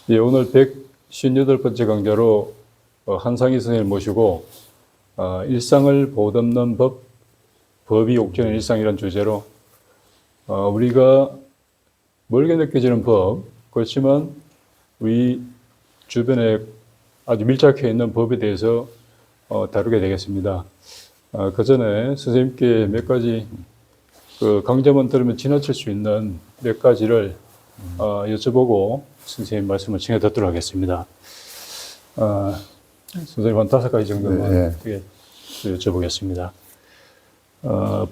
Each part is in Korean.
예, 오늘 158번째 강좌로 한상희 선생님을 모시고 일상을 보듬는 법, 법이 옥죄는 일상이라는 주제로 우리가 멀게 느껴지는 법, 그렇지만 우리 주변에 아주 밀착해 있는 법에 대해서 다루게 되겠습니다. 그 전에 선생님께 몇 가지 그 강좌만 들으면 지나칠 수 있는 몇 가지를 여쭤보고 선생님 말씀을 청해 듣도록 하겠습니다. 선생님 한 5가지 정도만 여쭤보겠습니다.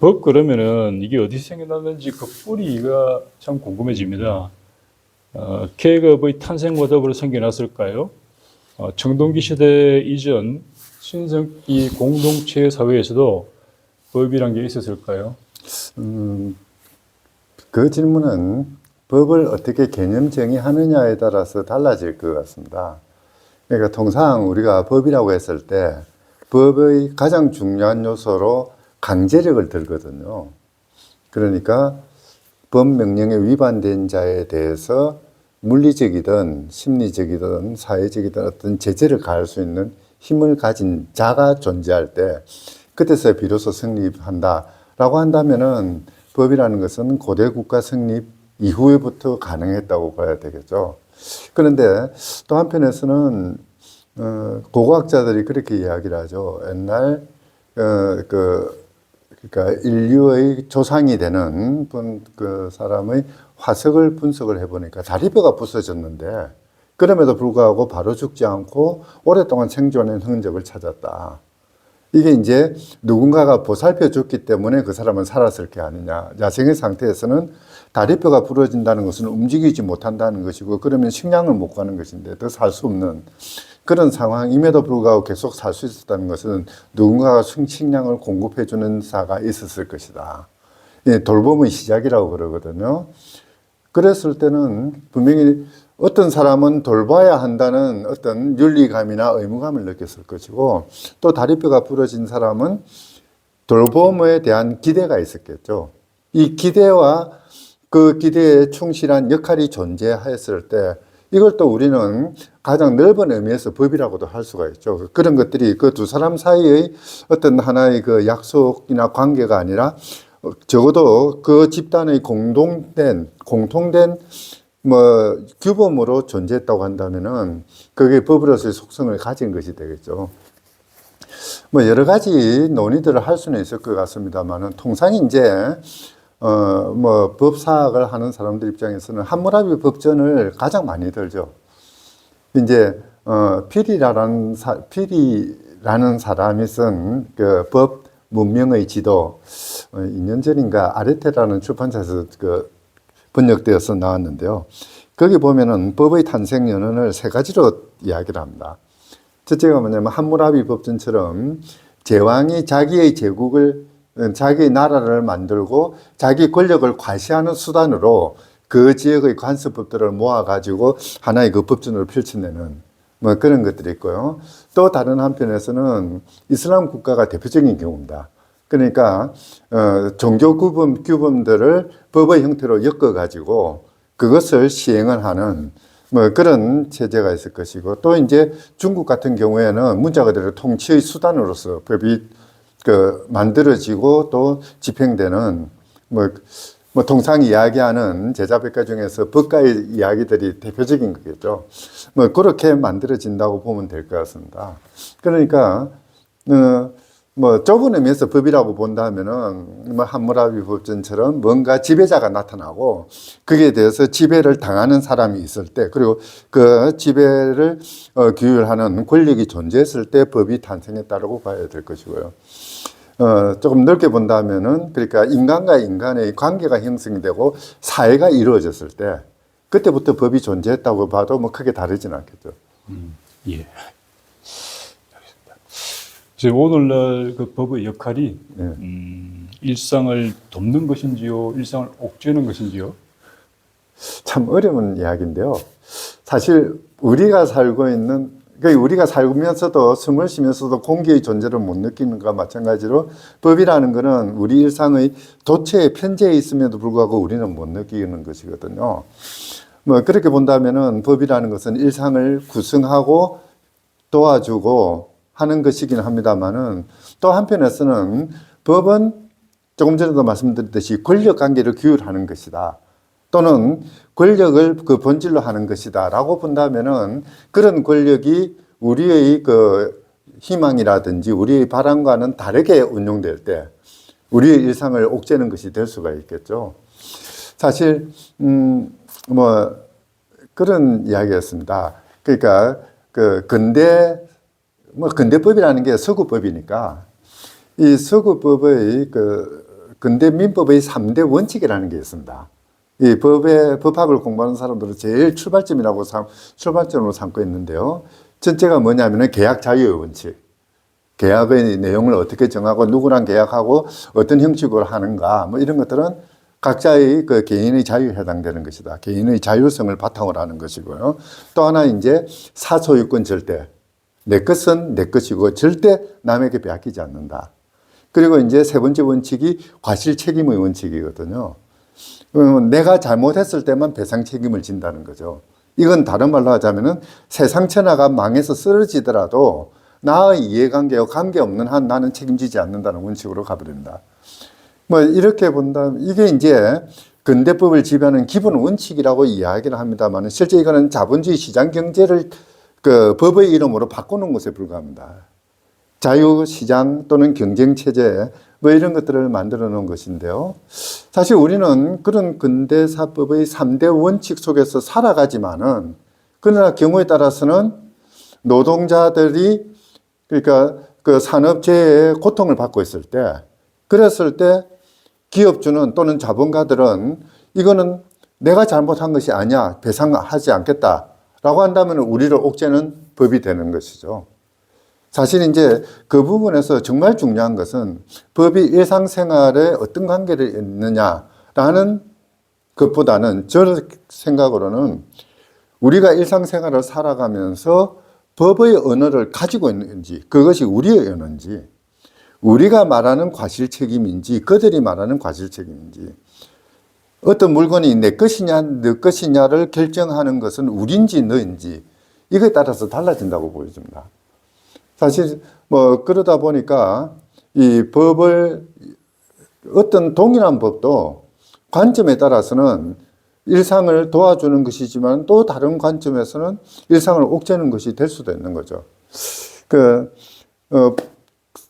법 그러면은 이게 어디서 생겨났는지 그 뿌리가 참 궁금해집니다. 계급의 탄생과 더불어 생겨났을까요? 청동기 시대 이전 신석기 공동체 사회에서도 법이란 게 있었을까요? 그 질문은 법을 어떻게 개념 정의하느냐에 따라서 달라질 것 같습니다. 그러니까 통상 우리가 법이라고 했을 때 법의 가장 중요한 요소로 강제력을 들거든요. 그러니까 법 명령에 위반된 자에 대해서 물리적이든 심리적이든 사회적이든 어떤 제재를 가할 수 있는 힘을 가진 자가 존재할 때 그때서 비로소 성립한다라고 한다면은 법이라는 것은 고대 국가 성립 이후에부터 가능했다고 봐야 되겠죠. 그런데 또 한편에서는 고고학자들이 그렇게 이야기를 하죠. 옛날 그러니까 인류의 조상이 되는 그 사람의 화석을 분석을 해보니까 다리뼈가 부서졌는데 그럼에도 불구하고 바로 죽지 않고 오랫동안 생존한 흔적을 찾았다. 이게 이제 누군가가 보살펴 줬기 때문에 그 사람은 살았을 게 아니냐. 야생의 상태에서는 다리뼈가 부러진다는 것은 움직이지 못한다는 것이고 그러면 식량을 못 가는 것인데 더 살 수 없는 그런 상황임에도 불구하고 계속 살 수 있었다는 것은 누군가가 식량을 공급해 주는 사가 있었을 것이다. 돌봄의 시작이라고 그러거든요. 그랬을 때는 분명히 어떤 사람은 돌봐야 한다는 어떤 윤리감이나 의무감을 느꼈을 것이고 또 다리뼈가 부러진 사람은 돌봄에 대한 기대가 있었겠죠. 이 기대와 그 기대에 충실한 역할이 존재했을 때 이걸 또 우리는 가장 넓은 의미에서 법이라고도 할 수가 있죠. 그런 것들이 그 두 사람 사이의 어떤 하나의 그 약속이나 관계가 아니라 적어도 그 집단의 공통된 규범으로 존재했다고 한다면은 그게 법으로서의 속성을 가진 것이 되겠죠. 여러 가지 논의들을 할 수는 있을 것 같습니다만은 통상 이제 법사학을 하는 사람들 입장에서는 함무라비 법전을 가장 많이 들죠. 이제 피리라는 사람이 쓴 그 법 문명의 지도 2년 전인가 아레테라는 출판사에서 그 번역되어서 나왔는데요. 거기 보면은 법의 탄생 연원을 3가지로 이야기를 합니다. 첫째가 뭐냐면 함무라비 법전처럼 제왕이 자기의 제국을 자기의 나라를 만들고 자기 권력을 과시하는 수단으로 그 지역의 관습법들을 모아가지고 하나의 그 법전을 펼쳐내는 그런 것들이 있고요. 또 다른 한편에서는 이슬람 국가가 대표적인 경우입니다. 그러니까 종교 규범들을 법의 형태로 엮어가지고 그것을 시행을 하는 그런 체제가 있을 것이고 또 이제 중국 같은 경우에는 문자 그대로 통치의 수단으로서 법이 만들어지고 또 집행되는 통상 이야기하는 제자백과 중에서 법가의 이야기들이 대표적인 거겠죠. 그렇게 만들어진다고 보면 될 것 같습니다. 그러니까 좁은 의미에서 법이라고 본다면은 함무라비 법전처럼 뭔가 지배자가 나타나고 거기에 대해서 지배를 당하는 사람이 있을 때 그리고 그 지배를 규율하는 권력이 존재했을 때 법이 탄생했다고 봐야 될 것이고요. 조금 넓게 본다면은 그러니까 인간과 인간의 관계가 형성되고 사회가 이루어졌을 때 그때부터 법이 존재했다고 봐도 크게 다르지는 않겠죠. 예. 지금 오늘날 그 법의 역할이 일상을 돕는 것인지요, 일상을 옥죄는 것인지요? 참 어려운 이야기인데요. 사실 우리가 살고 있는 우리가 살면서도 숨을 쉬면서도 공기의 존재를 못 느끼는 것과 마찬가지로 법이라는 것은 우리 일상의 도처에 편재해 있음에도 불구하고 우리는 못 느끼는 것이거든요. 뭐 그렇게 본다면은 법이라는 것은 일상을 구성하고 도와주고 하는 것이긴 합니다만은 또 한편에서는 법은 조금 전에도 말씀드렸듯이 권력 관계를 규율하는 것이다. 또는 권력을 그 본질로 하는 것이다. 라고 본다면은 그런 권력이 우리의 그 희망이라든지 우리의 바람과는 다르게 운용될 때 우리의 일상을 옥죄는 것이 될 수가 있겠죠. 사실, 뭐, 그런 이야기였습니다. 그러니까 그 근대법이라는 게 서구법이니까 이 서구법의 그 근대 민법의 3대 원칙이라는 게 있습니다. 이 법학을 공부하는 사람들은 제일 출발점으로 삼고 있는데요. 전체가 뭐냐면은 계약 자유의 원칙. 계약의 내용을 어떻게 정하고 누구랑 계약하고 어떤 형식으로 하는가 뭐 이런 것들은 각자의 그 개인의 자유에 해당되는 것이다. 개인의 자율성을 바탕으로 하는 것이고요. 또 하나 이제 사소유권 절대. 내 것은 내 것이고 절대 남에게 빼앗기지 않는다. 그리고 이제 세 번째 원칙이 과실 책임의 원칙이거든요. 내가 잘못했을 때만 배상 책임을 진다는 거죠. 이건 다른 말로 하자면은 세상 천하가 망해서 쓰러지더라도 나의 이해관계와 관계없는 한 나는 책임지지 않는다는 원칙으로 가버립니다. 뭐 이렇게 본다면 이게 이제 근대법을 지배하는 기본 원칙이라고 이야기를 합니다만 실제 이거는 자본주의 시장 경제를 그 법의 이름으로 바꾸는 것에 불과합니다. 자유시장 또는 경쟁체제 뭐 이런 것들을 만들어 놓은 것인데요. 사실 우리는 그런 근대사법의 3대 원칙 속에서 살아가지만은 그러나 경우에 따라서는 노동자들이 그러니까 그 산업재해의 고통을 받고 있을 때 그랬을 때 기업주는 또는 자본가들은 이거는 내가 잘못한 것이 아니야 배상하지 않겠다라고 한다면 우리를 옥죄는 법이 되는 것이죠. 사실 이제 그 부분에서 정말 중요한 것은 법이 일상생활에 어떤 관계를 있느냐라는 것보다는 저 생각으로는 우리가 일상생활을 살아가면서 법의 언어를 가지고 있는지 그것이 우리의 언어인지 우리가 말하는 과실 책임인지 그들이 말하는 과실 책임인지 어떤 물건이 내 것이냐 너 것이냐를 결정하는 것은 우리인지 너인지 이거에 따라서 달라진다고 보여집니다. 사실 뭐 그러다 보니까 이 법을 어떤 동일한 법도 관점에 따라서는 일상을 도와주는 것이지만 또 다른 관점에서는 일상을 옥죄는 것이 될 수도 있는 거죠.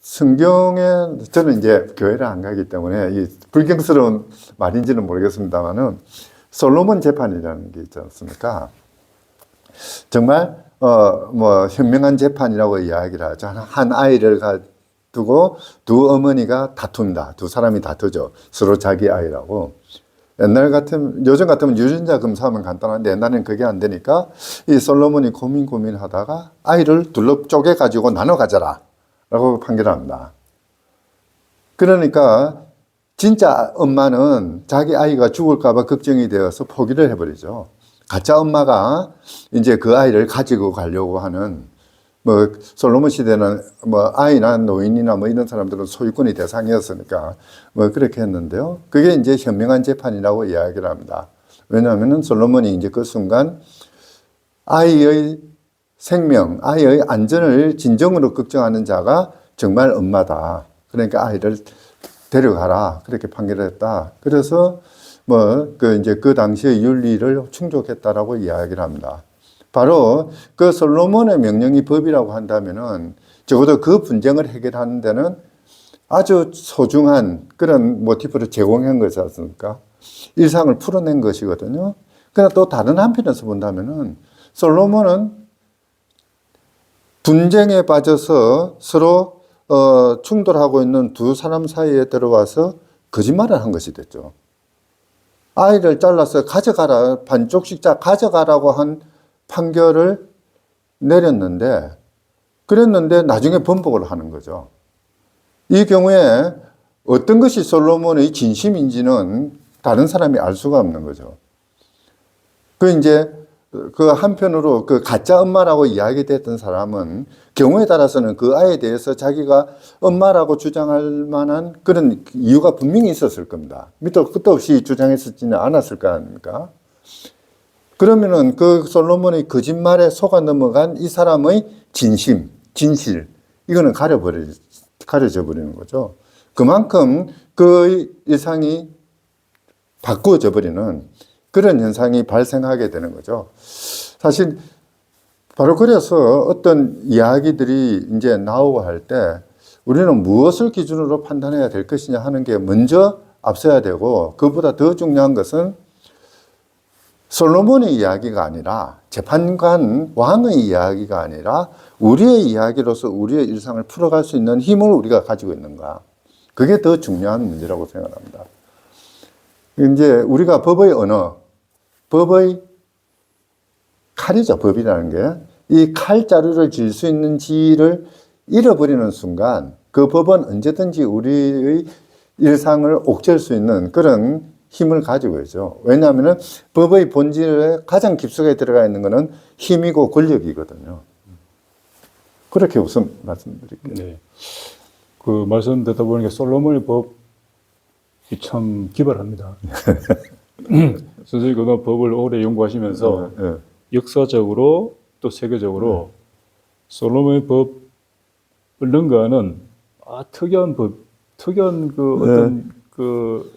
성경에 저는 이제 교회를 안 가기 때문에 이 불경스러운 말인지는 모르겠습니다만은 솔로몬 재판이라는 게 있지 않습니까? 정말 뭐 현명한 재판이라고 이야기를 하죠. 한 아이를 두고 두 어머니가 다툽니다. 두 사람이 다투죠. 서로 자기 아이라고. 요즘 같으면 유전자 검사하면 간단한데 옛날에는 그게 안 되니까 이 솔로몬이 고민하다가 아이를 둘러 쪼개가지고 나눠 가져라 라고 판결합니다. 그러니까 진짜 엄마는 자기 아이가 죽을까봐 걱정이 되어서 포기를 해버리죠. 가짜 엄마가 이제 그 아이를 가지고 가려고 하는 뭐 솔로몬 시대는 뭐 아이나 노인이나 뭐 이런 사람들은 소유권의 대상이었으니까 뭐 그렇게 했는데요. 그게 이제 현명한 재판이라고 이야기를 합니다. 왜냐하면은 솔로몬이 이제 그 순간 아이의 생명, 아이의 안전을 진정으로 걱정하는 자가 정말 엄마다. 그러니까 아이를 데려가라. 그렇게 판결을 했다. 그래서 뭐 이제 그 당시의 윤리를 충족했다라고 이야기를 합니다. 바로 그 솔로몬의 명령이 법이라고 한다면은 적어도 그 분쟁을 해결하는 데는 아주 소중한 그런 모티프를 제공한 것이지 않습니까? 일상을 풀어낸 것이거든요. 그러나 또 다른 한편에서 본다면은 솔로몬은 분쟁에 빠져서 서로 충돌하고 있는 두 사람 사이에 들어와서 거짓말을 한 것이 됐죠. 아이를 잘라서 가져가라, 반쪽씩 가져가라고 한 판결을 내렸는데, 그랬는데 나중에 번복을 하는 거죠. 이 경우에 어떤 것이 솔로몬의 진심인지는 다른 사람이 알 수가 없는 거죠. 그 한편으로 그 가짜 엄마라고 이야기됐던 사람은 경우에 따라서는 그 아이에 대해서 자기가 엄마라고 주장할 만한 그런 이유가 분명히 있었을 겁니다. 밑도 끝도 없이 주장했었지는 않았을 거 아닙니까? 그러면은 그 솔로몬의 거짓말에 속아 넘어간 이 사람의 진심, 진실, 이거는 가려져 버리는 거죠. 그만큼 그 일상이 바꾸어져 버리는 그런 현상이 발생하게 되는 거죠. 사실 바로 그래서 어떤 이야기들이 이제 나오고 할 때 우리는 무엇을 기준으로 판단해야 될 것이냐 하는 게 먼저 앞서야 되고, 그보다 더 중요한 것은 솔로몬의 이야기가 아니라, 재판관 왕의 이야기가 아니라 우리의 이야기로서 우리의 일상을 풀어갈 수 있는 힘을 우리가 가지고 있는가. 그게 더 중요한 문제라고 생각합니다. 이제 우리가 법의 언어, 법의 칼이죠. 법이라는 게. 이 칼자루를 쥘 수 있는지를 잃어버리는 순간 그 법은 언제든지 우리의 일상을 옥죄할 수 있는 그런 힘을 가지고 있죠. 왜냐하면 법의 본질에 가장 깊숙이 들어가 있는 것은 힘이고 권력이거든요. 그렇게 우선 말씀드릴게요. 네. 그 말씀 듣다 보니까 솔로몬의 법이 참 기발합니다. 선생님 그동안 법을 오래 연구하시면서 네. 역사적으로 또 세계적으로 솔로몬의 법을 능가하는 특이한 법, 특이한 그 어떤 그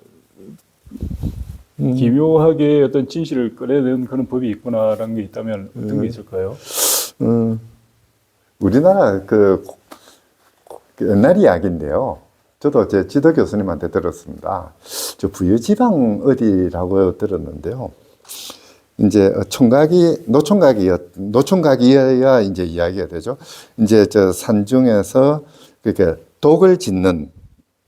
기묘하게 어떤 진실을 끌어내는 그런 법이 있구나라는 게 있다면 어떤 게 있을까요? 우리나라 그 옛날 이야기인데요. 저도 제 지도 교수님한테 들었습니다. 저 부유지방 어디라고 들었는데요. 이제 노총각이어야 이제 이야기가 되죠. 이제 저 산중에서 그렇게 독을 짓는,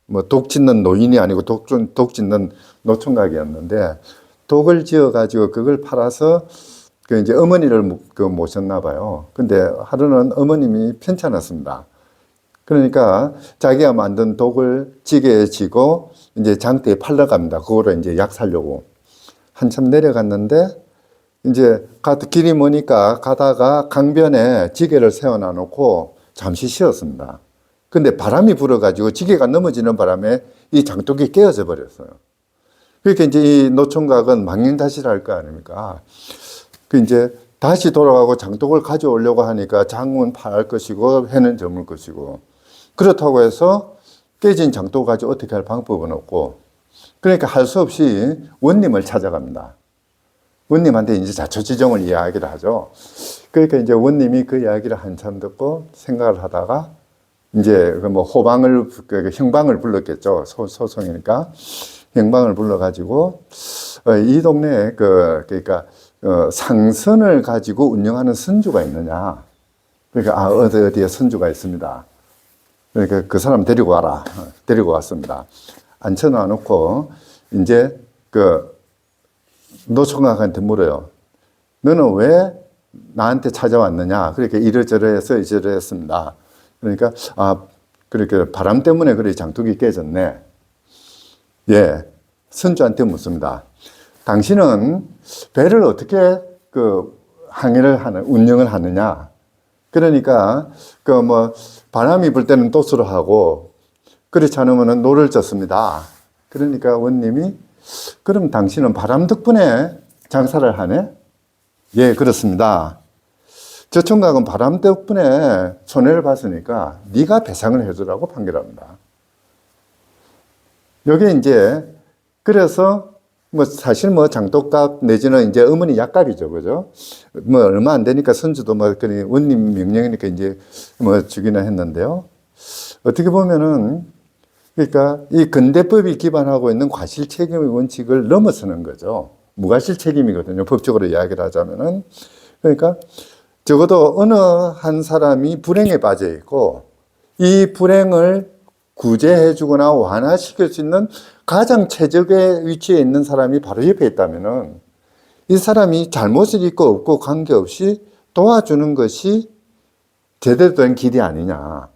뭐 독 짓는 노인이 아니고 독 짓는 노총각이었는데, 독을 지어가지고 그걸 팔아서 그 이제 어머니를 모셨나 봐요. 근데 하루는 어머님이 편찮았습니다. 그러니까 자기가 만든 독을 지게에 지고 이제 장터에 팔러 갑니다. 그거로 이제 약 사려고. 한참 내려갔는데 이제 길이 머니까 가다가 강변에 지게를 세워놔 놓고 잠시 쉬었습니다. 근데 바람이 불어가지고 지게가 넘어지는 바람에 이 장독이 깨어져 버렸어요. 그러니까 이제 이 노총각은 망연자실을 할 거 아닙니까? 그 이제 다시 돌아가고 장독을 가져오려고 하니까 장은 파할 것이고 해는 저물 것이고, 그렇다고 해서 깨진 장독을 가지고 어떻게 할 방법은 없고, 그러니까 할 수 없이 원님을 찾아갑니다. 원님한테 이제 자초지종을 이야기를 하죠. 그러니까 이제 원님이 그 이야기를 한참 듣고 생각을 하다가 이제 뭐 형방을 불렀겠죠. 소송이니까. 형방을 불러가지고, 이 동네에 그러니까 상선을 가지고 운영하는 선주가 있느냐. 그러니까, 어디에 선주가 있습니다. 그러니까 그 사람 데리고 와라. 데리고 왔습니다. 앉혀놔 놓고, 이제 노총각한테 물어요. 너는 왜 나한테 찾아왔느냐? 그렇게 이러저러해서 이러저러했습니다. 그러니까, 그렇게 바람 때문에 그래 장독이 깨졌네. 예. 선주한테 묻습니다. 당신은 배를 어떻게 운영을 하느냐? 그러니까, 바람이 불 때는 돛으로 하고, 그렇지 않으면 노를 젓습니다. 그러니까 원님이, 그럼 당신은 바람 덕분에 장사를 하네? 예, 그렇습니다. 저 총각은 바람 덕분에 손해를 봤으니까 네가 배상을 해주라고 판결합니다. 여기 이제 그래서 사실 장독값 내지는 이제 어머니 약값이죠, 그죠? 얼마 안 되니까 선주도 원님 명령이니까 이제 주기는 했는데요. 어떻게 보면은 그러니까 이 근대법이 기반하고 있는 과실책임의 원칙을 넘어서는 거죠. 무과실책임이거든요. 법적으로 이야기를 하자면은. 그러니까 적어도 어느 한 사람이 불행에 빠져 있고 이 불행을 구제해 주거나 완화시킬 수 있는 가장 최적의 위치에 있는 사람이 바로 옆에 있다면은 이 사람이 잘못을 있고 없고 관계없이 도와주는 것이 제대로 된 길이 아니냐.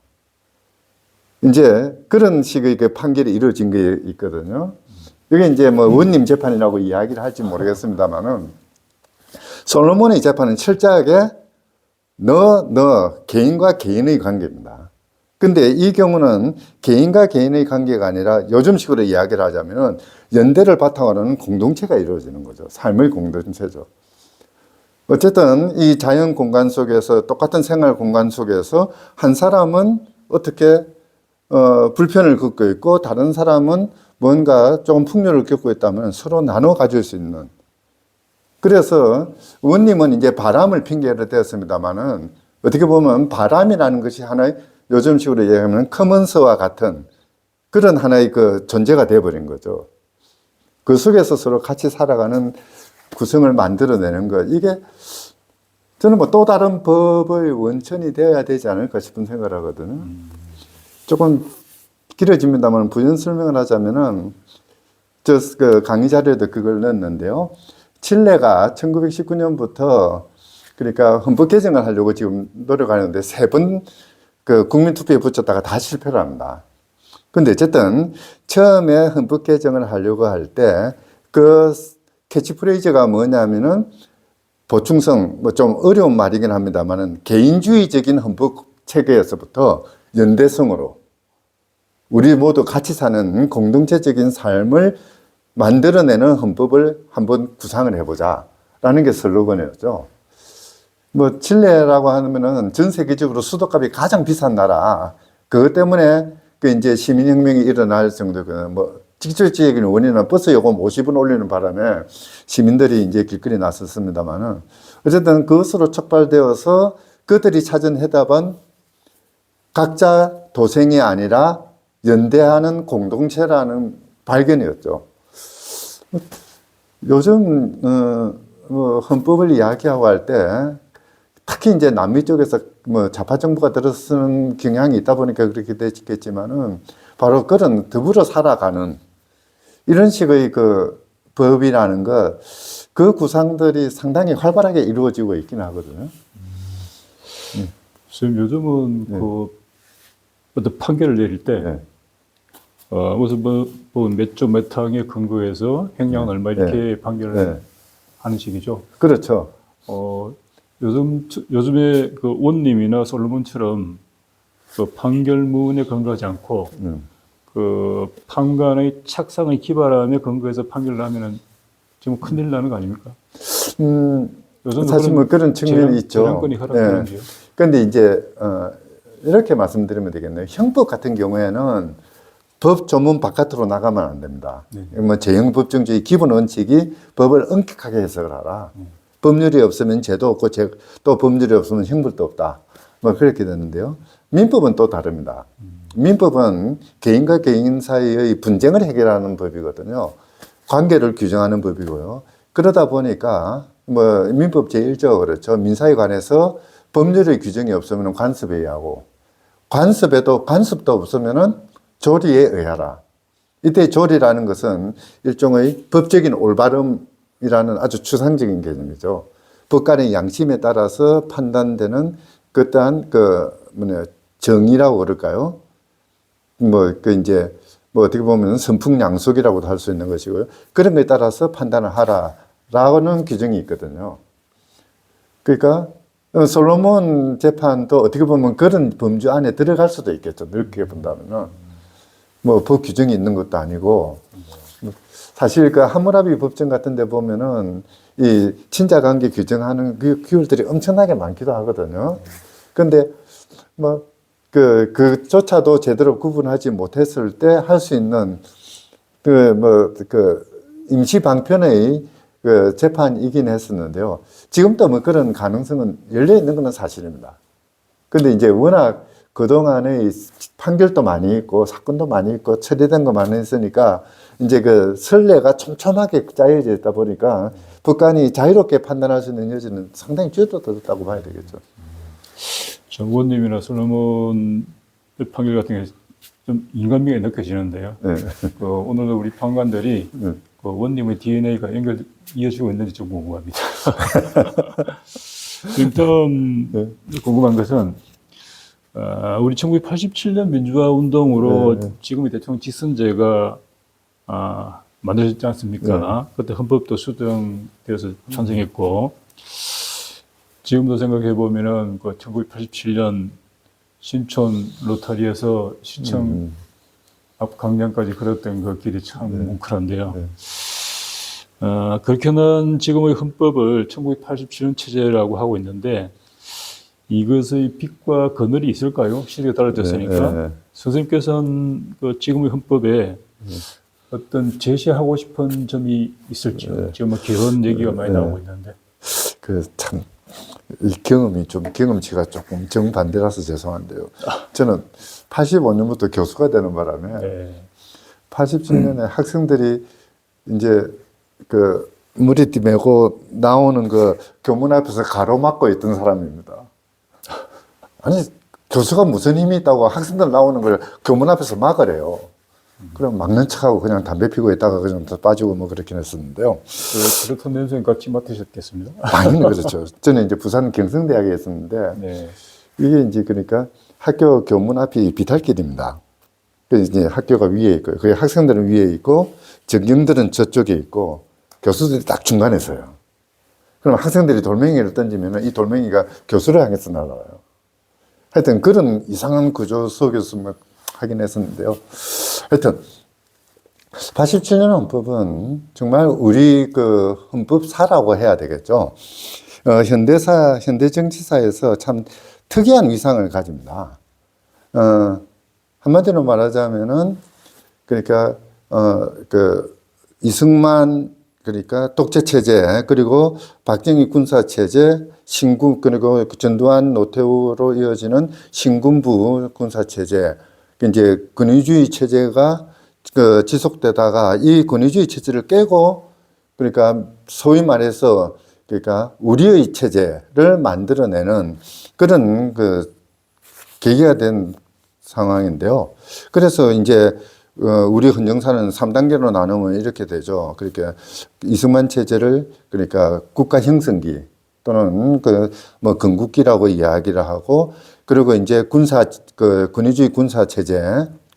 이제 그런 식의 판결이 이루어진 게 있거든요. 이게 이제 원님 재판이라고 이야기를 할지 모르겠습니다만은 솔로몬의 재판은 철저하게 너 개인과 개인의 관계입니다. 근데 이 경우는 개인과 개인의 관계가 아니라 요즘식으로 이야기를 하자면은 연대를 바탕으로 하는 공동체가 이루어지는 거죠. 삶의 공동체죠. 어쨌든 이 자연 공간 속에서 똑같은 생활 공간 속에서 한 사람은 어떻게 불편을 겪고 있고 다른 사람은 뭔가 조금 풍요를 겪고 있다면 서로 나눠 가질 수 있는. 그래서 원님은 이제 바람을 핑계로 되었습니다만은 어떻게 보면 바람이라는 것이 하나의 요즘식으로 얘기하면 커먼스와 같은 그런 하나의 그 존재가 되어버린 거죠. 그 속에서 서로 같이 살아가는 구성을 만들어내는 것. 이게 저는 뭐 또 다른 법의 원천이 되어야 되지 않을까 싶은 생각을 하거든요. 조금 길어집니다만 부연 설명을 하자면은 그 강의 자료에도 그걸 넣었는데요. 칠레가 1919년부터 그러니까 헌법 개정을 하려고 지금 노력하는데 3번 그 국민투표에 붙였다가 다 실패를 합니다. 근데 어쨌든 처음에 헌법 개정을 하려고 할 때 그 캐치프레이즈가 뭐냐면은 보충성, 뭐 좀 어려운 말이긴 합니다만은 개인주의적인 헌법 체계에서부터 연대성으로 우리 모두 같이 사는 공동체적인 삶을 만들어내는 헌법을 한번 구상을 해보자라는 게 슬로건이었죠. 뭐 칠레라고 하면은 전 세계적으로 수도값이 가장 비싼 나라. 그것 때문에 그 이제 시민혁명이 일어날 정도그 뭐 직접적인 원인은 버스 요금 50원 올리는 바람에 시민들이 이제 길거리 나섰습니다만은 어쨌든 그것으로 촉발되어서 그들이 찾은 해답은 각자 도생이 아니라 연대하는 공동체라는 발견이었죠. 요즘 헌법을 이야기하고 할 때 특히 이제 남미 쪽에서 뭐 좌파 정부가 들어서는 경향이 있다 보니까 그렇게 됐겠지만은 바로 그런 더불어 살아가는 이런 식의 그 법이라는 것, 그 구상들이 상당히 활발하게 이루어지고 있긴 하거든요. 지금 요즘은 그 어떤 판결을 내릴 때 무슨 몇 조 몇 항에 근거해서 행량 얼마 이렇게 판결을 하는 식이죠. 그렇죠. 요즘에 그 원님이나 솔로몬처럼 그 판결문에 근거하지 않고 그 판관의 착상을 기발하며 근거해서 판결을 하면은 지금 큰일 나는 거 아닙니까? 사실 뭐 그런 측면이 있죠. 재량권이 허락하는데요. 그런데 이제 이렇게 말씀드리면 되겠네요. 형법 같은 경우에는 법 조문 바깥으로 나가면 안 됩니다. 뭐 재형법정주의 기본 원칙이 법을 엄격하게 해석을 하라. 법률이 없으면 죄도 없고 또 법률이 없으면 형벌도 없다. 뭐 그렇게 되는데요. 민법은 또 다릅니다. 민법은 개인과 개인 사이의 분쟁을 해결하는 법이거든요. 관계를 규정하는 법이고요. 그러다 보니까 뭐 민법 제1조가 그렇죠. 민사에 관해서 법률의 규정이 없으면 관습에 의하고 관습도 없으면은 조리에 의하라. 이때 조리라는 것은 일종의 법적인 올바름이라는 아주 추상적인 개념이죠. 법관의 양심에 따라서 판단되는 그떠한 정의라고 그럴까요? 어떻게 보면 선풍양속이라고도 할 수 있는 것이고요. 그런 것에 따라서 판단을 하라라는 규정이 있거든요. 그러니까 솔로몬 재판도 어떻게 보면 그런 범주 안에 들어갈 수도 있겠죠. 넓게 본다면은. 뭐 법 규정이 있는 것도 아니고. 사실 그 하무라비 법정 같은 데 보면은 이 친자 관계 규정하는 그 규율들이 엄청나게 많기도 하거든요. 근데 그조차도 제대로 구분하지 못했을 때 할 수 있는 임시 방편의 재판이긴 했었는데요. 지금도 뭐 그런 가능성은 열려 있는 건 사실입니다. 근데 이제 워낙 그동안의 판결도 많이 있고 사건도 많이 있고 처리된 거 많이 있으니까 이제 그 선례가 촘촘하게 짜여져 있다 보니까 법관이 자유롭게 판단할 수 있는 여지는 상당히 줄어들었다고 봐야 되겠죠. 정원님이나 솔로몬 판결 같은 게 좀 인간미가 느껴지는데요. 오늘도 우리 판관들이 그 원님의 DNA가 이어지고 있는지 좀 궁금합니다. 일단 궁금한 것은 우리 1987년 민주화 운동으로 지금의 대통령 직선제가 만들어졌지 않습니까? 그때 헌법도 수정되어서 탄생했고 지금도 생각해 보면은 그 1987년 신촌 로터리에서 시청 앞 광장까지 걸었던 그 길이 참 뭉클한데요. 그렇게는 지금의 헌법을 1987년 체제라고 하고 있는데 이것의 빛과 그늘이 있을까요? 시대가 달라졌으니까. 네, 네. 선생님께서는 그 지금의 헌법에 어떤 제시하고 싶은 점이 있을지요? 지금 뭐 개헌 얘기가 많이 나오고 있는데. 참, 이 경험치가 조금 정반대라서 죄송한데요. 저는 85년부터 교수가 되는 바람에 네. 87년에 학생들이 이제 그 머리띠 메고 나오는 그 교문 앞에서 가로막고 있던 사람입니다. 아니, 교수가 무슨 힘이 있다고 학생들 나오는 걸 교문 앞에서 막으래요. 그럼 막는 척하고 그냥 담배 피고 있다가 그냥 더 빠지고 뭐 그렇긴 했었는데요. 그렇던 냄새는 같이 맡으셨겠습니다. 당연히 그렇죠. 저는 이제 부산 경성대학에 있었는데 네. 이게 이제 그러니까 학교 교문 앞이 비탈길입니다. 그래서 이제 학교가 위에 있고, 그 학생들은 위에 있고, 전경들은 저쪽에 있고, 교수들이 딱 중간에 서요. 그럼 학생들이 돌멩이를 던지면 이 돌멩이가 교수를 향해서 날아와요. 하여튼 그런 이상한 구조 속에서 막 하긴 했었는데요. 하여튼 87년 헌법은 정말 우리 그 헌법사라고 해야 되겠죠. 현대 정치사에서 참 특이한 위상을 가집니다. 한마디로 말하자면은, 그러니까, 이승만, 그러니까 독재체제, 그리고 박정희 군사체제, 그리고 전두환 노태우로 이어지는 신군부 군사체제, 이제 권위주의 체제가 지속되다가 이 권위주의 체제를 깨고, 그러니까 소위 말해서, 그러니까 우리의 체제를 만들어내는 그런 계기가 된 상황인데요. 그래서 이제 우리 헌정사는 3단계로 나누면 이렇게 되죠. 그러니까 이승만 체제를 그러니까 국가 형성기 또는 뭐 건국기라고 이야기를 하고, 그리고 이제 권위주의 군사 체제,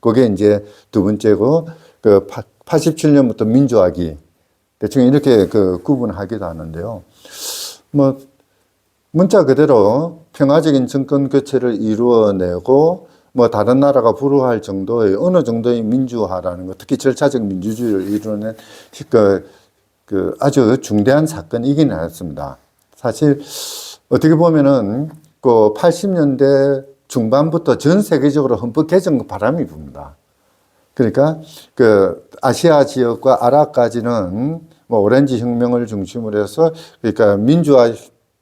그게 이제 두 번째고, 87년부터 민주화기, 대충 이렇게 구분하기도 하는데요. 뭐 문자 그대로 평화적인 정권 교체를 이루어내고 뭐 다른 나라가 불허할 정도의 어느 정도의 민주화라는 것, 특히 절차적 민주주의를 이루어낸 아주 중대한 사건이긴 했습니다. 사실 어떻게 보면은 80년대 중반부터 전 세계적으로 헌법 개정 바람이 붑니다. 그러니까 아시아 지역과 아랍까지는 뭐 오렌지 혁명을 중심으로 해서 그러니까 민주화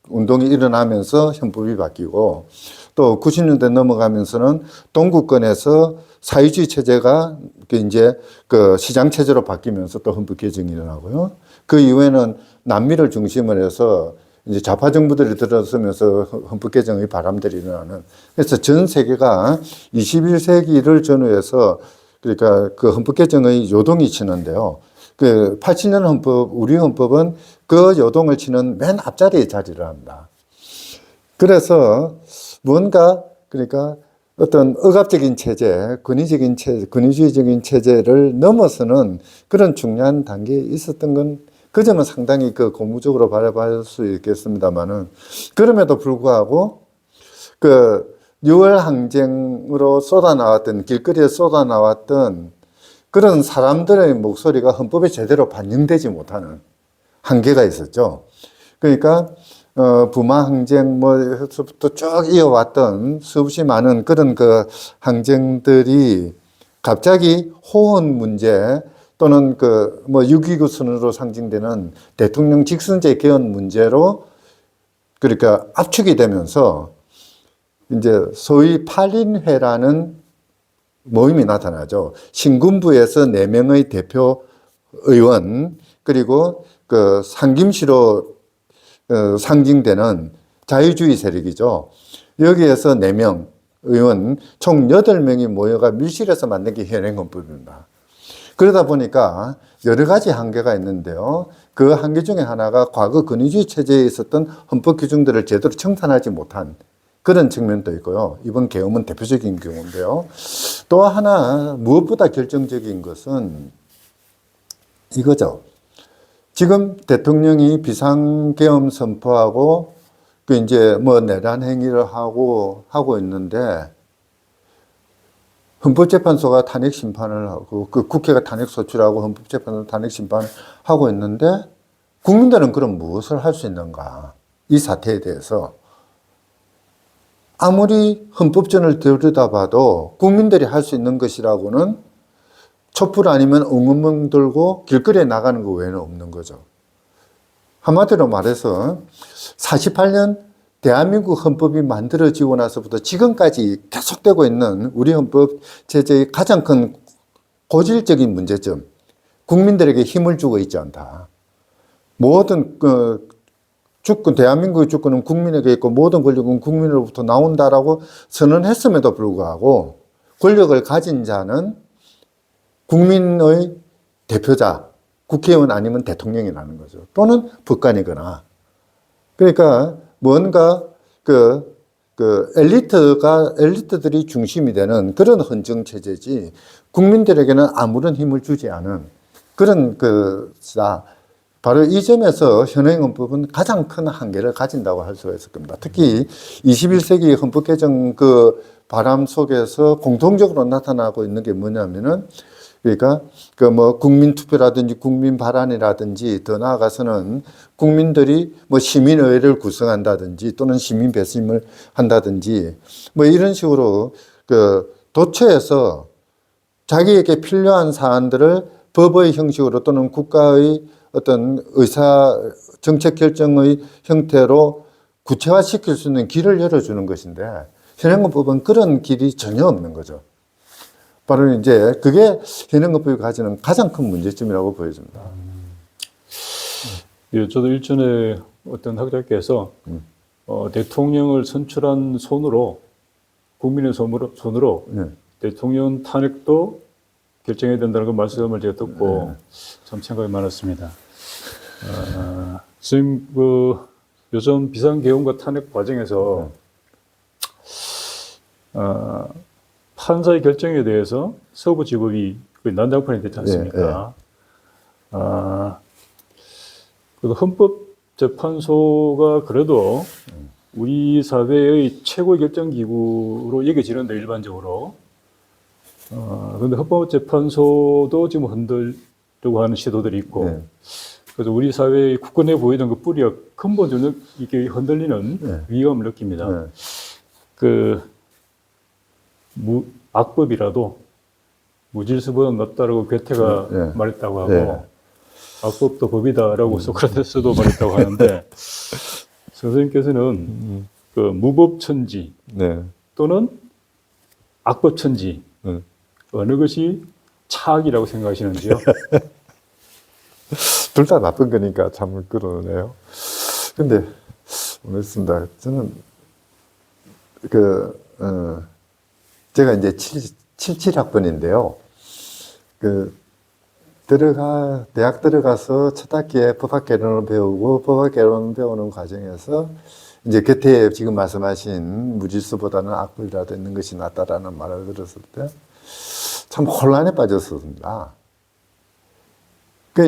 운동이 일어나면서 헌법이 바뀌고, 또 90년대 넘어가면서는 동구권에서 사회주의 체제가 이제 시장 체제로 바뀌면서 또 헌법 개정이 일어나고요. 그 이후에는 남미를 중심으로 해서 이제 좌파 정부들이 들어서면서 헌법 개정의 바람들이 일어나는, 그래서 전 세계가 21세기를 전후해서 그러니까 헌법 개정의 요동이 치는데요. 87년 헌법, 우리 헌법은 그 요동을 치는 맨 앞자리에 자리를 합니다. 그래서 뭔가 그러니까 어떤 억압적인 체제, 권위주의적인 체제를 넘어서는 그런 중요한 단계에 있었던 건 그 점은 상당히 고무적으로 바라볼 수 있겠습니다만은, 그럼에도 불구하고 6월 항쟁으로 길거리에 쏟아나왔던 그런 사람들의 목소리가 헌법에 제대로 반영되지 못하는 한계가 있었죠. 그러니까 부마 항쟁 뭐부터 쭉 이어왔던 수없이 많은 그런 항쟁들이 갑자기 호언 문제 또는 6.29 선언으로 상징되는 대통령 직선제 개헌 문제로 그러니까 압축이 되면서 이제 소위 8인회라는 모임이 나타나죠. 신군부에서 4명의 대표 의원, 그리고 상김시로 상징되는 자유주의 세력이죠. 여기에서 4명 의원, 총 8명이 모여가 밀실에서 만든 게 현행헌법입니다. 그러다 보니까 여러 가지 한계가 있는데요. 그 한계 중에 하나가 과거 권위주의 체제에 있었던 헌법 규정들을 제대로 청산하지 못한 그런 측면도 있고요. 이번 계엄은 대표적인 경우인데요. 또 하나 무엇보다 결정적인 것은 이거죠. 지금 대통령이 비상계엄 선포하고 이제 내란 행위를 하고 있는데, 헌법재판소가 탄핵 심판을 하고 국회가 탄핵 소추하고 헌법재판소 탄핵 심판을 하고 있는데, 국민들은 그럼 무엇을 할 수 있는가? 이 사태에 대해서 아무리 헌법전을 들여다봐도 국민들이 할 수 있는 것이라고는 촛불 아니면 응원봉 들고 길거리에 나가는 거 외에는 없는 거죠. 한마디로 말해서 48년 대한민국 헌법이 만들어지고 나서부터 지금까지 계속되고 있는 우리 헌법 제재의 가장 큰 고질적인 문제점, 국민들에게 힘을 주고 있지 않다. 모든 주권, 대한민국의 주권은 국민에게 있고 모든 권력은 국민으로부터 나온다라고 선언했음에도 불구하고 권력을 가진 자는 국민의 대표자, 국회의원 아니면 대통령이라는 거죠. 또는 법관이거나. 그러니까 뭔가 엘리트들이 중심이 되는 그런 헌정 체제지 국민들에게는 아무런 힘을 주지 않은 그런 바로 이 점에서 현행 헌법은 가장 큰 한계를 가진다고 할 수가 있을 겁니다. 특히 21세기 헌법 개정 그 바람 속에서 공통적으로 나타나고 있는 게 뭐냐면은 그러니까 국민 투표라든지 국민 발안이라든지 더 나아가서는 국민들이 시민의회를 구성한다든지 또는 시민 배심을 한다든지 이런 식으로 도처에서 자기에게 필요한 사안들을 법의 형식으로 또는 국가의 어떤 정책 결정의 형태로 구체화시킬 수 있는 길을 열어주는 것인데 현행헌법은 그런 길이 전혀 없는 거죠. 바로 이제 그게 현행헌법이 가지는 가장 큰 문제점이라고 보여집니다. 예, 저도 일전에 어떤 학자께서 대통령을 선출한 손으로 국민의 손으로 네. 대통령 탄핵도 결정해야 된다는 그 말씀을 제가 듣고 참 생각이 많았습니다. 지금 요즘 비상계엄과 탄핵 과정에서 판사의 결정에 대해서 서부 지법이 거의 난장판이 됐지 않습니까? 그래도 헌법재판소가 그래도 우리 사회의 최고의 결정기구로 여겨지는데 일반적으로. 그런데 헌법재판소도 지금 흔들려고 하는 시도들이 있고, 그래서 우리 사회의 국권에 보이던 그 뿌리가 근본적으로 이게 흔들리는 위험을 느낍니다. 악법이라도 무질서보다 낫다라고 괴테가 말했다고 하고, 악법도 법이다라고 소크라테스도 말했다고 하는데, 선생님께서는 무법천지 또는 악법천지 어느 것이 차악이라고 생각하시는지요? 둘 다 나쁜 거니까 잠을 끌어내요. 근데 모르겠습니다. 저는 제가 이제 77학번인데요. 대학 들어가서 첫 학기에 법학개론을 배우고 법학개론을 배우는 과정에서 이제 곁에 지금 말씀하신 무질서보다는 악법이라도 있는 것이 낫다라는 말을 들었을 때 참 혼란에 빠졌습니다.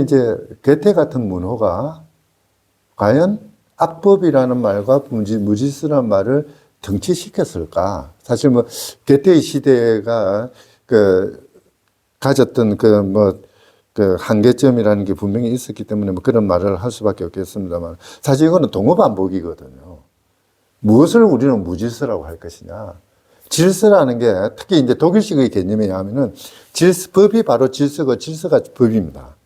이제 괴테 같은 문호가 과연 악법이라는 말과 무질서라는 말을 등치시켰을까? 사실 괴테의 시대가 가졌던 한계점이라는 게 분명히 있었기 때문에 그런 말을 할 수밖에 없겠습니다만 사실 이거는 동어반복이거든요. 무엇을 우리는 무질서라고 할 것이냐? 질서라는 게 특히 이제 독일식의 개념에 의하면은 법이 바로 질서고 질서가 법입니다.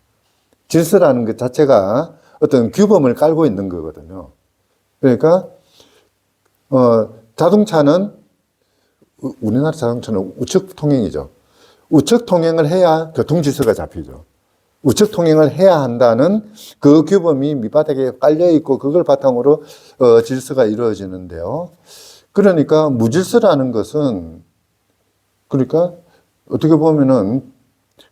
질서라는 것 자체가 어떤 규범을 깔고 있는 거거든요. 그러니까 자동차는 우리나라 자동차는 우측 통행이죠. 우측 통행을 해야 교통 질서가 잡히죠. 우측 통행을 해야 한다는 그 규범이 밑바닥에 깔려 있고 그걸 바탕으로 질서가 이루어지는데요. 그러니까 무질서라는 것은 그러니까 어떻게 보면은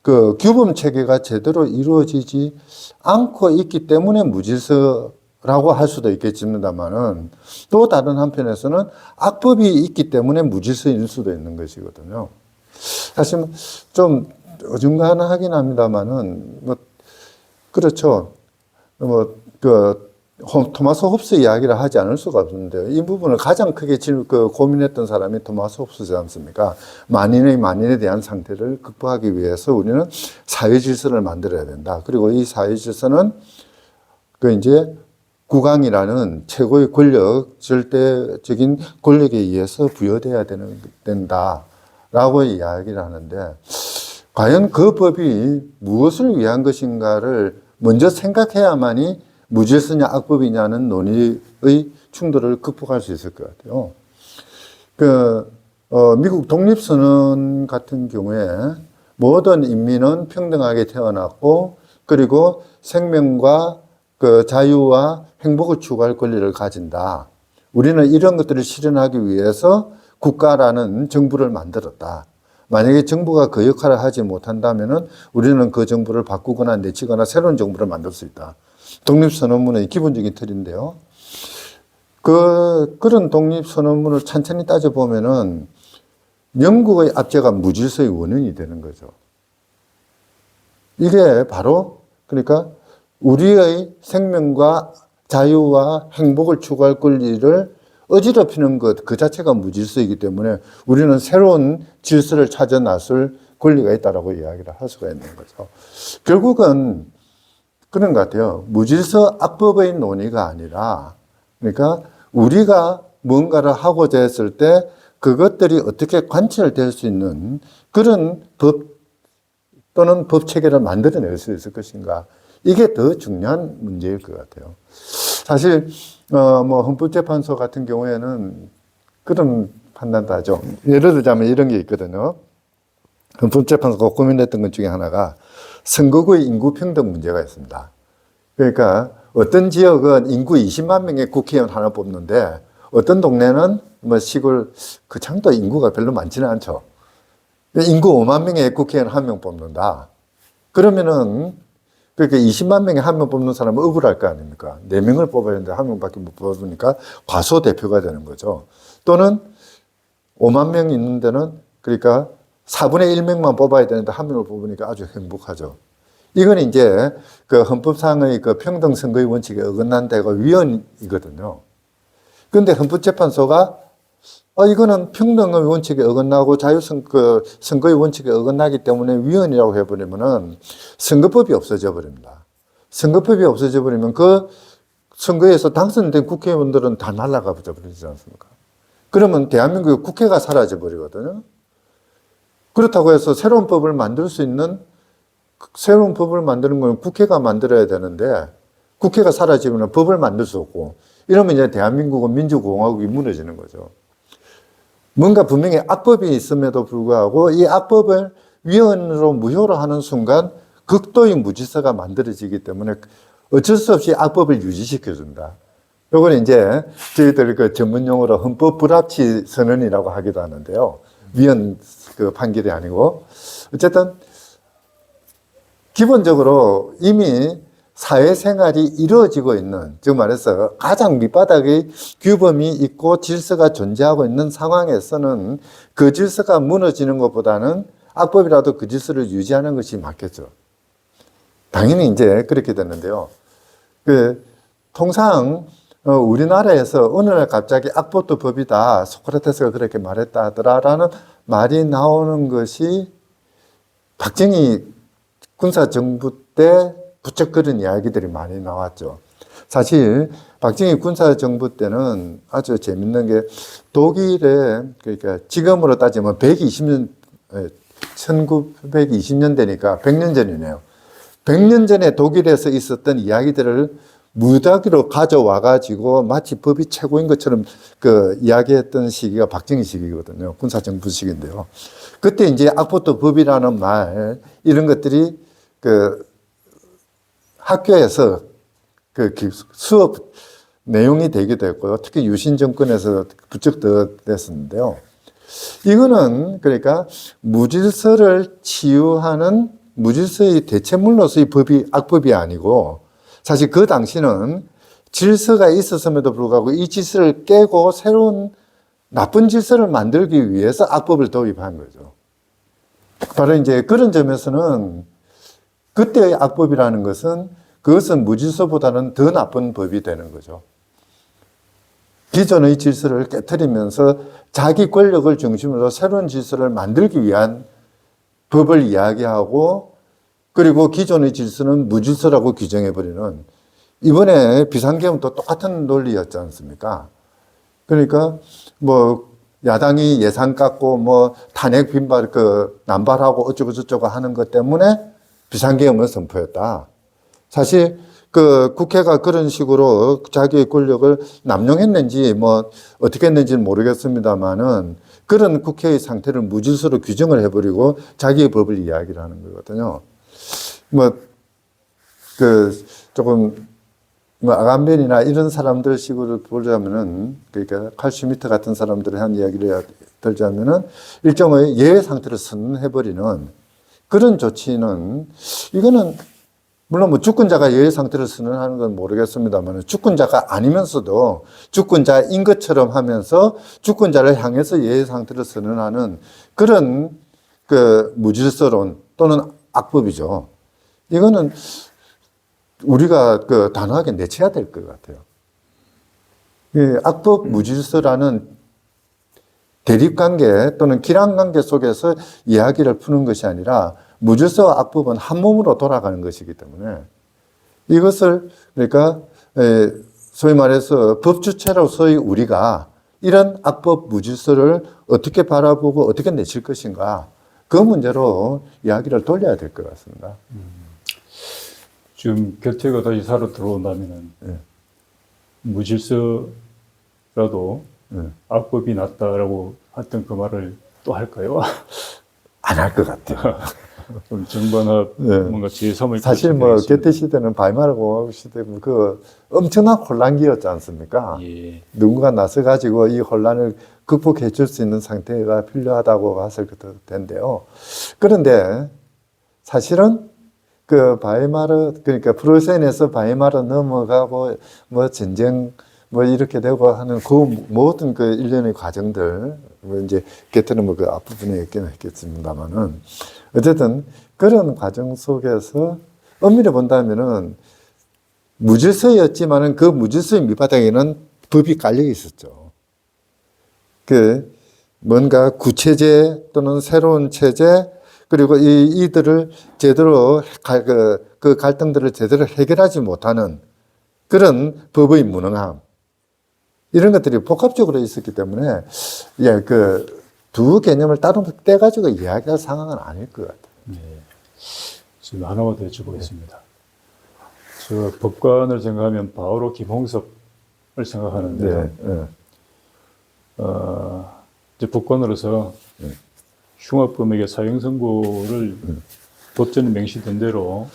규범 체계가 제대로 이루어지지 않고 있기 때문에 무질서라고 할 수도 있겠습니다만은 또 다른 한편에서는 악법이 있기 때문에 무질서일 수도 있는 것이거든요. 사실 좀 어중간하긴 합니다만은 그렇죠. 토마스 홉스 이야기를 하지 않을 수가 없는데요. 이 부분을 가장 크게 고민했던 사람이 토마스 홉스지 않습니까? 만인에 대한 상태를 극복하기 위해서 우리는 사회 질서를 만들어야 된다. 그리고 이 사회 질서는 그 이제 국왕이라는 최고의 권력, 절대적인 권력에 의해서 부여돼야 된다라고 이야기를 하는데, 과연 그 법이 무엇을 위한 것인가를 먼저 생각해야만이 무질서냐 악법이냐는 논의의 충돌을 극복할 수 있을 것 같아요. 미국 독립선언 같은 경우에 모든 인민은 평등하게 태어났고, 그리고 생명과 그 자유와 행복을 추구할 권리를 가진다. 우리는 이런 것들을 실현하기 위해서 국가라는 정부를 만들었다. 만약에 정부가 그 역할을 하지 못한다면은 우리는 그 정부를 바꾸거나 내치거나 새로운 정부를 만들 수 있다. 독립선언문의 기본적인 틀인데요. 그런 독립선언문을 천천히 따져보면은 영국의 압제가 무질서의 원인이 되는 거죠. 이게 바로, 그러니까 우리의 생명과 자유와 행복을 추구할 권리를 어지럽히는 것 그 자체가 무질서이기 때문에 우리는 새로운 질서를 찾아 나설 권리가 있다라고 이야기를 할 수가 있는 거죠. 결국은 그런 것 같아요. 무질서 악법의 논의가 아니라, 그러니까 우리가 뭔가를 하고자 했을 때 그것들이 어떻게 관철될 수 있는 그런 법 또는 법 체계를 만들어낼 수 있을 것인가. 이게 더 중요한 문제일 것 같아요. 사실 헌법재판소 같은 경우에는 그런 판단도 하죠. 예를 들자면 이런 게 있거든요. 헌법재판소가 고민했던 것 중에 하나가 선거구의 인구 평등 문제가 있습니다. 그러니까 어떤 지역은 인구 20만 명의 국회의원 하나 뽑는데 어떤 동네는 시골 그 정도 인구가 별로 많지는 않죠. 인구 5만 명의 국회의원 한 명 뽑는다. 그러면은 그러니까 20만 명에 한 명 뽑는 사람은 억울할 거 아닙니까? 4명을 뽑아야 되는데 한 명밖에 못 뽑으니까 과소 대표가 되는 거죠. 또는 5만 명 있는 데는 그러니까 4분의 1명만 뽑아야 되는데 한 명을 뽑으니까 아주 행복하죠. 이건 이제 그 헌법상의 그 평등 선거의 원칙에 어긋난 데가 위헌이거든요. 그런데 헌법재판소가 이거는 평등의 원칙에 어긋나고 선거의 원칙에 어긋나기 때문에 위헌이라고 해버리면은 선거법이 없어져 버립니다. 선거법이 없어져 버리면 그 선거에서 당선된 국회의원들은 다 날아가 버리지 않습니까? 그러면 대한민국의 국회가 사라져 버리거든요. 그렇다고 해서 새로운 법을 만들 수 있는, 새로운 법을 만드는 건 국회가 만들어야 되는데 국회가 사라지면 법을 만들 수 없고, 이러면 이제 대한민국은 민주공화국이 무너지는 거죠. 뭔가 분명히 악법이 있음에도 불구하고 이 악법을 위헌으로 무효로 하는 순간 극도의 무질서가 만들어지기 때문에 어쩔 수 없이 악법을 유지시켜준다. 요건 이제 저희들 그 전문용어로 헌법 불합치 선언이라고 하기도 하는데요. 위헌 그 판결이 아니고. 어쨌든 기본적으로 이미 사회생활이 이루어지고 있는, 즉 말해서 가장 밑바닥의 규범이 있고 질서가 존재하고 있는 상황에서는 그 질서가 무너지는 것보다는 악법이라도 그 질서를 유지하는 것이 맞겠죠. 당연히 이제 그렇게 되는데요. 통상 우리나라에서 어느 날 갑자기 악법도 법이다, 소크라테스가 그렇게 말했다 하더라라는 말이 나오는 것이 박정희 군사정부 때 부쩍 그런 이야기들이 많이 나왔죠. 사실 박정희 군사정부 때는 아주 재밌는 게 독일에, 그러니까 지금으로 따지면 1920년대니까 100년 전이네요. 100년 전에 독일에서 있었던 이야기들을 무작위로 가져와 가지고 마치 법이 최고인 것처럼 이야기했던 시기가 박정희 시기거든요. 군사정부 시기인데요. 그때 이제 악법도 법이라는 말, 이런 것들이 학교에서 수업 내용이 되기도 했고요. 특히 유신 정권에서 부쩍 더 됐었는데요. 이거는 그러니까 무질서를 치유하는 무질서의 대체물로서의 악법이 아니고, 사실 그 당시는 질서가 있었음에도 불구하고 이 질서를 깨고 새로운 나쁜 질서를 만들기 위해서 악법을 도입한 거죠. 바로 이제 그런 점에서는 그때의 악법이라는 것은 그것은 무질서보다는 더 나쁜 법이 되는 거죠. 기존의 질서를 깨트리면서 자기 권력을 중심으로 새로운 질서를 만들기 위한 법을 이야기하고, 그리고 기존의 질서는 무질서라고 규정해버리는 이번에 비상계엄도 똑같은 논리였지 않습니까? 그러니까 뭐 야당이 예산 깎고 뭐 탄핵 빈발 남발하고 어쩌고 저쩌고 하는 것 때문에 비상계엄을 선포했다. 사실 국회가 그런 식으로 자기의 권력을 남용했는지 뭐 어떻게 했는지는 모르겠습니다만은 그런 국회의 상태를 무질서로 규정을 해버리고 자기의 법을 이야기를 하는 거거든요. 조금 아간벤이나 이런 사람들 식으로 보자면은, 그러니까 칼슈미트 같은 사람들이 한 이야기를 들자면은 일종의 예외 상태를 선언해버리는 그런 조치는, 이거는 물론 뭐 주권자가 예외 상태를 선언하는 건 모르겠습니다만 주권자가 아니면서도 주권자인 것처럼 하면서 주권자를 향해서 예외 상태를 선언하는 그런 무질서론 또는 악법이죠. 이거는 우리가 단호하게 내쳐야 될 것 같아요. 악법 무질서라는 대립관계 또는 기란관계 속에서 이야기를 푸는 것이 아니라 무질서와 악법은 한 몸으로 돌아가는 것이기 때문에 이것을 그러니까 소위 말해서 법 주체로서의 우리가 이런 악법 무질서를 어떻게 바라보고 어떻게 내칠 것인가, 그 문제로 이야기를 돌려야 될 것 같습니다. 지금 교태가 다시 살아 들어온다면은 무질서라도 악법이 낫다라고 했던 그 말을 또 할까요? 안 할 것 같아요. 좀 정반합 뭔가 제3의 사실 교태 시대는 바이마르 공화국 시대 엄청난 혼란기였지 않습니까? 예. 누군가 나서 가지고 이 혼란을 극복해 줄 수 있는 상태가 필요하다고 했을 텐데요. 그런데 사실은 그러니까 프로이센에서 바이마르 넘어가고 전쟁 이렇게 되고 하는 그 모든 일련의 과정들, 이제 교태는 그 앞부분에 있긴 했겠습니다만은 어쨌든 그런 과정 속에서 엄밀히 본다면은 무질서였지만은 그 무질서의 밑바닥에는 법이 깔려 있었죠. 뭔가 구체제 또는 새로운 체제, 그리고 이들을 제대로 그 갈등들을 제대로 해결하지 못하는 그런 법의 무능함, 이런 것들이 복합적으로 있었기 때문에 두 개념을 따로 떼가지고 이야기할 상황은 아닐 것 같아요. 네. 지금 하나만 더 여쭤보겠습니다. 저 법관을 생각하면 바오로 김홍섭을 생각하는데요. 이제 법관으로서 흉악범에게 사형 선고를 법전에 명시된 대로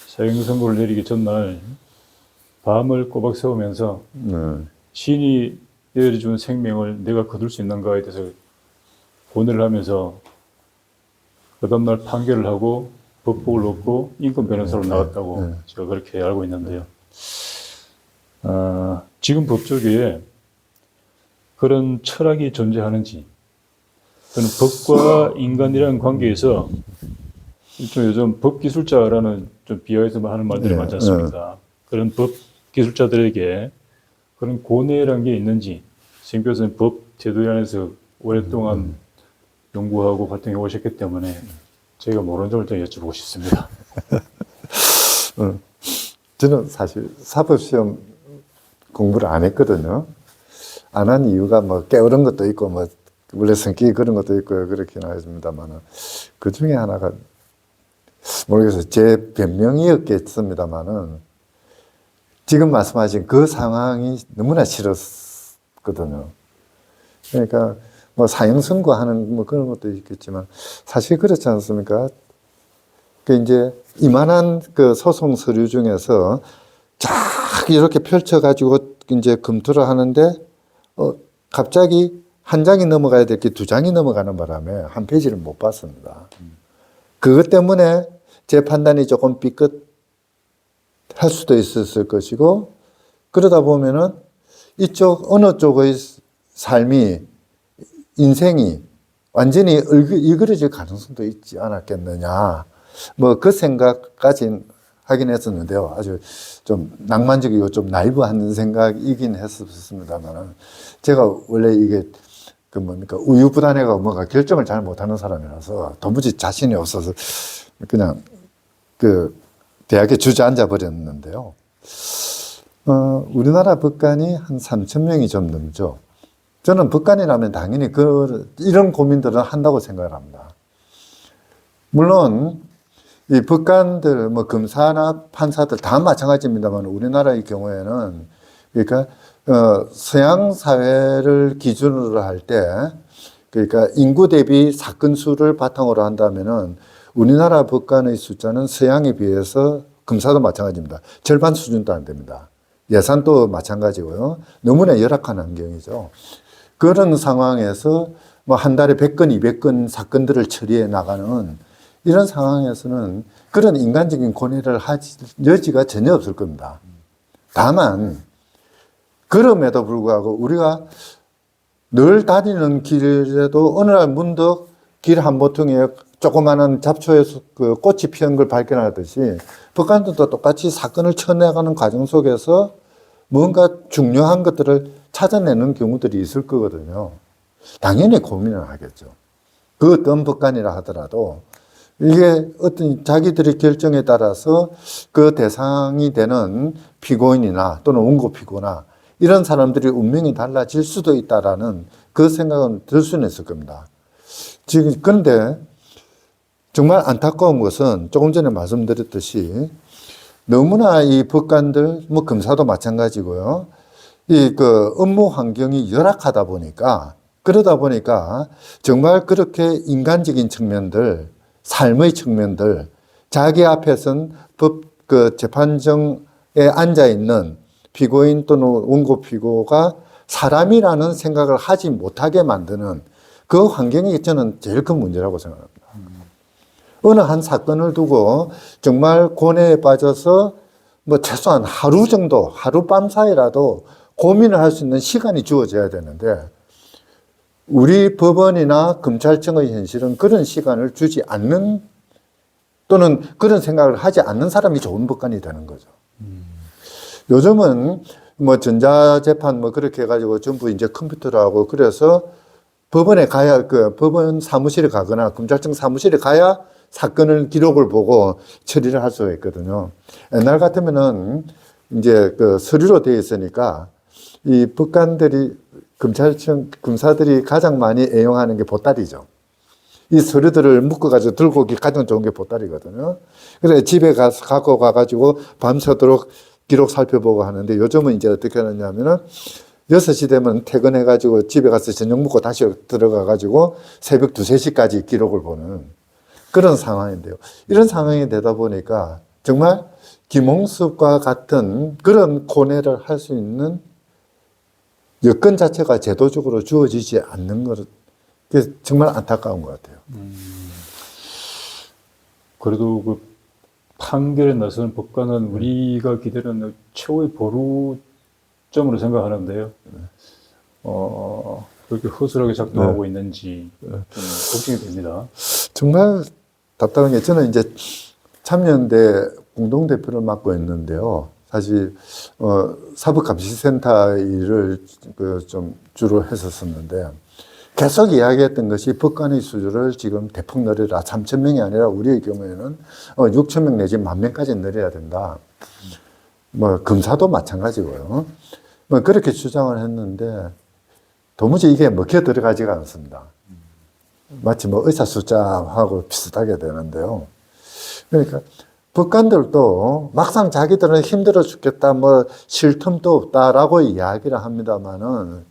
사형 선고를 내리기 전날 밤을 꼬박 세우면서 시인이 내려준 생명을 내가 거둘 수 있는가에 대해서 고뇌를 하면서 그 다음날 판결을 하고 법복을 얻고 인권 변호사로 나왔다고 제가 그렇게 알고 있는데요. 지금 법조계에 그런 철학이 존재하는지, 또는 법과 인간이라는 관계에서 일종 요즘 법기술자라는 좀 비하해서 하는 말들이 많지 않습니까? 그런 법기술자들에게 그런 고뇌라는 게 있는지, 신 교수는 법 제도에 안에서 오랫동안 연구하고 활동해 오셨기 때문에 제가 모르는 점을 좀 여쭤보고 싶습니다. 저는 사실 사법시험 공부를 안 했거든요. 안 한 이유가 게으른 것도 있고 원래 성격이 그런 것도 있고 그렇긴 하겠습니다만 그 중에 하나가 모르겠어요. 제 변명이었겠습니다만은 지금 말씀하신 그 상황이 너무나 싫었거든요. 그러니까 사형 선고하는 그런 것도 있겠지만 사실 그렇지 않습니까? 이제 이만한 소송 서류 중에서 쫙 이렇게 펼쳐가지고 이제 검토를 하는데 갑자기 한 장이 넘어가야 될 게 두 장이 넘어가는 바람에 한 페이지를 못 봤습니다. 그것 때문에 제 판단이 조금 삐끗할 수도 있었을 것이고, 그러다 보면은 이쪽 어느 쪽의 삶이, 인생이 완전히 일그러질 가능성도 있지 않았겠느냐, 그 생각까지 하긴 했었는데요. 아주 좀 낭만적이고 좀 나이브한 생각이긴 했었습니다만, 제가 원래 이게 우유부단해가 결정을 잘 못하는 사람이라서 도무지 자신이 없어서 그냥 대학에 주저앉아 버렸는데요. 우리나라 법관이 한 3천 명이 좀 넘죠. 저는 법관이라면 당연히 이런 고민들은 한다고 생각을 합니다. 물론 이 법관들, 뭐 검사나 판사들 다 마찬가지입니다만 우리나라의 경우에는 그러니까 서양 사회를 기준으로 할 때 그러니까 인구 대비 사건 수를 바탕으로 한다면은 우리나라 법관의 숫자는 서양에 비해서 검사도 마찬가지입니다. 절반 수준도 안 됩니다. 예산도 마찬가지고요. 너무나 열악한 환경이죠. 그런 상황에서 뭐 한 달에 100건, 200건 사건들을 처리해 나가는 이런 상황에서는 그런 인간적인 고뇌를 할 여지가 전혀 없을 겁니다. 다만 그럼에도 불구하고 우리가 늘 다니는 길에도 어느 날 문득 길 한 모퉁이에 조그마한 잡초에서 그 꽃이 피는 걸 발견하듯이 법관들도 똑같이 사건을 쳐내가는 과정 속에서 뭔가 중요한 것들을 찾아내는 경우들이 있을 거거든요. 당연히 고민을 하겠죠. 그 어떤 법관이라 하더라도 이게 어떤 자기들의 결정에 따라서 그 대상이 되는 피고인이나 또는 원고 피고나 이런 사람들이 운명이 달라질 수도 있다라는 그 생각은 들 수는 있을 겁니다. 지금, 그런데 정말 안타까운 것은 조금 전에 말씀드렸듯이 너무나 이 법관들, 뭐 검사도 마찬가지고요. 이 그 업무 환경이 열악하다 보니까, 그러다 보니까 정말 그렇게 인간적인 측면들, 삶의 측면들, 자기 앞에선 그 재판정에 앉아 있는 피고인 또는 원고 피고가 사람이라는 생각을 하지 못하게 만드는 그 환경이 저는 제일 큰 문제라고 생각합니다. 어느 한 사건을 두고 정말 고뇌에 빠져서 뭐 최소한 하루 정도, 하룻밤 사이라도 고민을 할 수 있는 시간이 주어져야 되는데 우리 법원이나 검찰청의 현실은 그런 시간을 주지 않는 또는 그런 생각을 하지 않는 사람이 좋은 법관이 되는 거죠. 요즘은 뭐 전자재판 뭐 그렇게 해가지고 전부 이제 컴퓨터로 하고 그래서 법원에 가야 그 법원 사무실에 가거나 검찰청 사무실에 가야 사건을 기록을 보고 처리를 할 수가 있거든요. 옛날 같으면은 이제 그 서류로 되어 있으니까 이 법관들이 검찰청 검사들이 가장 많이 애용하는 게 보따리죠. 이 서류들을 묶어가지고 들고 오기 가장 좋은 게 보따리거든요. 그래서 집에 가서 갖고 가가지고 밤새도록 기록 살펴보고 하는데 요즘은 이제 어떻게 하느냐면은 6시 되면 퇴근해가지고 집에 가서 저녁 먹고 다시 들어가가지고 새벽 2, 3시까지 기록을 보는 그런 상황인데요. 이런 상황이 되다 보니까 정말 김홍습과 같은 그런 고뇌를 할 수 있는 여건 자체가 제도적으로 주어지지 않는 것, 그게 정말 안타까운 것 같아요. 그래도 그 판결에 나서는 법관은 우리가 기대하는 최고의 보루점으로 생각하는데요. 그렇게 허술하게 작동하고 있는지 좀 걱정이 됩니다. 정말 답답한 게 저는 이제 참여연대 공동대표를 맡고 있는데요. 사실 사법감시센터 일을 좀 주로 했었었는데 계속 이야기했던 것이 법관의 수주를 지금 대폭 늘려라. 3천 명이 아니라 우리의 경우에는 6천 명 내지 10,000명까지 늘려야 된다. 뭐 검사도 마찬가지고요. 뭐 그렇게 주장을 했는데 도무지 이게 먹혀 들어가지가 않습니다. 마치 뭐 의사 숫자하고 비슷하게 되는데요. 그러니까 법관들도 막상 자기들은 힘들어 죽겠다, 뭐 쉴 틈도 없다라고 이야기를 합니다만은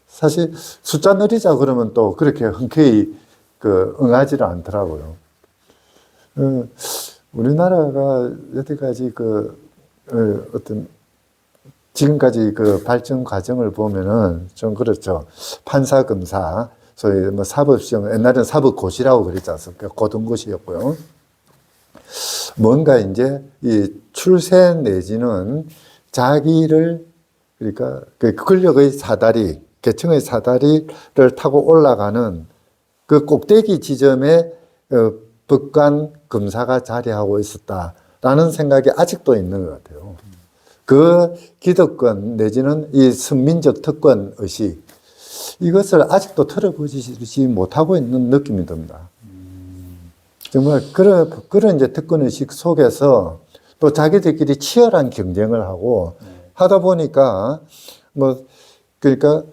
사실 숫자 늘리자 그러면 또 그렇게 흔쾌히 응하지를 않더라고요. 우리나라가 여태까지 어떤 지금까지 발전 과정을 보면은 좀 그렇죠. 판사, 검사, 소위 뭐 사법시험, 옛날에는 사법고시라고 그랬지 않습니까? 고등고시였고요. 뭔가 이제 이 출세 내지는 자기를 그러니까 그 권력의 사다리, 계층의 사다리를 타고 올라가는 그 꼭대기 지점에 법관, 검사가 자리하고 있었다라는 생각이 아직도 있는 것 같아요. 그 기득권 내지는 이 선민적 특권 의식 이것을 아직도 털어보지 못하고 있는 느낌이 듭니다. 정말 그런 이제 특권 의식 속에서 또 자기들끼리 치열한 경쟁을 하고 하다 보니까 뭐 그러니까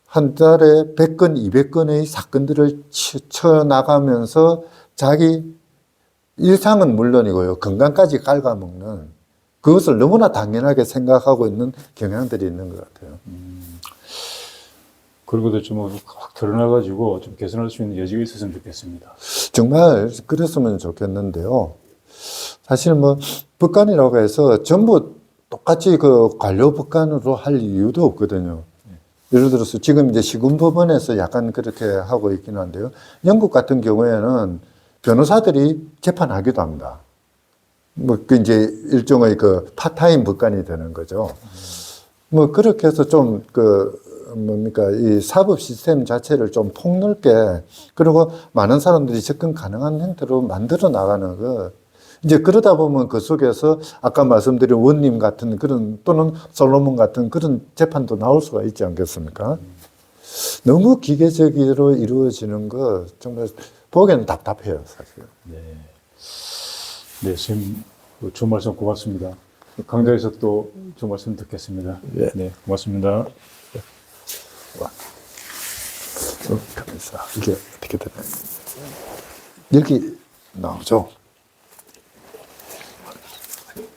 한 달에 100건, 200건의 사건들을 쳐 나가면서 자기 일상은 물론이고요. 건강까지 갉아먹는 그것을 너무나 당연하게 생각하고 있는 경향들이 있는 것 같아요. 그리고도 좀확 드러나가지고 좀 개선할 수 있는 여지가 있었으면 좋겠습니다. 정말 그랬으면 좋겠는데요. 사실 뭐 법관이라고 해서 전부 똑같이 그 관료 법관으로 할 이유도 없거든요. 예를 들어서 지금 이제 시군법원에서 약간 그렇게 하고 있긴 한데요. 영국 같은 경우에는 변호사들이 재판하기도 합니다. 뭐 그 이제 일종의 그 파타임 법관이 되는 거죠. 뭐 그렇게 해서 좀 그 뭡니까 이 사법 시스템 자체를 좀 폭넓게 그리고 많은 사람들이 접근 가능한 형태로 만들어 나가는 거. 이제 그러다 보면 그 속에서 아까 말씀드린 원님 같은 그런 또는 솔로몬 같은 그런 재판도 나올 수가 있지 않겠습니까? 너무 기계적으로 이루어지는 거 정말 보기에는 답답해요, 사실. 네, 선생님 좋은 말씀 고맙습니다. 강좌에서 또 좋은 말씀 듣겠습니다. 예. 네, 고맙습니다. 가만있어. 이게 어떻게 되나요? 여기 나오죠?